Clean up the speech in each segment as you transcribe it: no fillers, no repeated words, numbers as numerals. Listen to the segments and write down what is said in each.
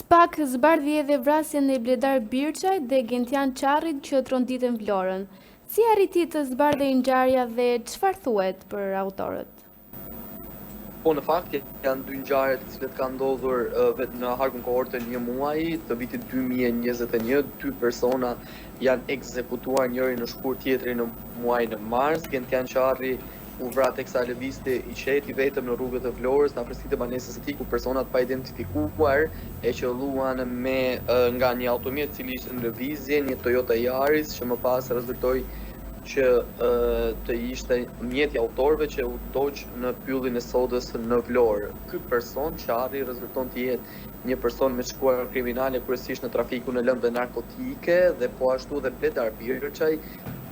pak zbardhi edhe vrasjen e Bledar Birçajt dhe Gentian Çarrit që tronditën Vlorën. Si arriti të zbardhej ngjarja dhe çfarë thuhet për autorët? Po në fakt janë dy ngjarje të cilat kanë ndodhur vetë në harkun kohor të një muaji të vitit 2021. Dy persona janë ekzekutuar, njëri në shkurt, tjetri në muajin e mars. Gentian Çarri u vra teksa lëvizte i qeti vetëm në rrugët e Vlorës, në afërsitë e banesës së tij, ku personat pa identifikuar e qelluan me nga një automjet i cili ishte në lëvizje, një Toyota Yaris, që më pas rezultoi që të ishte mjeti autorëve që u doq në pyllin e sodës në Vlorë. Ky person, Çarri, rezulton të jetë një person me shkuar kriminale, kryesisht në trafikun e lëndëve narkotike, dhe po ashtu dhe Bledar Birçaj,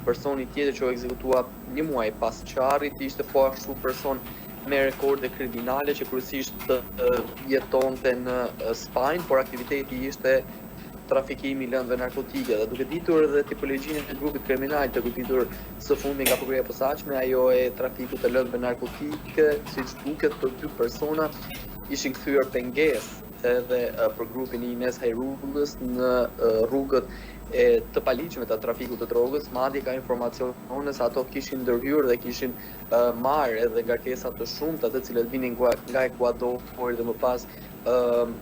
personi tjetër që u ekzekutua një muaj pas Çarrit, ishte po ashtu person me rekorde kriminale që kryesisht jetonte në Spanjë, por aktiviteti ishte trafikimi i lëndëve narkotike. Dhe duke ditur edhe tipologjinë e grupit kriminal, të goditur së fundi nga prokuroria e posaçme, ajo e trafikut të lëndëve narkotike, siç duket për dy persona, ishin kthyer pengesë edhe për grupin e Ines Hajrullës në rrugët të paligjshme të trafikut të drogës. Madje ka informacione se ato kishin ndërhyrë dhe kishin marrë edhe ngarkesa të shumta, të cilat vinin nga Ekuadori dhe më pas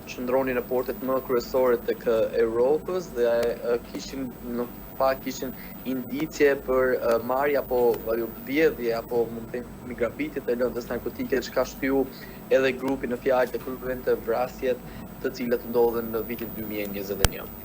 qëndronin në portet më kryesore tek Europës, dhe kishin indicie për marrje apo vjedhje apo mund të themi grabitje të lëndës narkotike, që ka shtyu edhe grupin në fjalë të kryente vrasjet të cilat ndodhen në vitin 2021.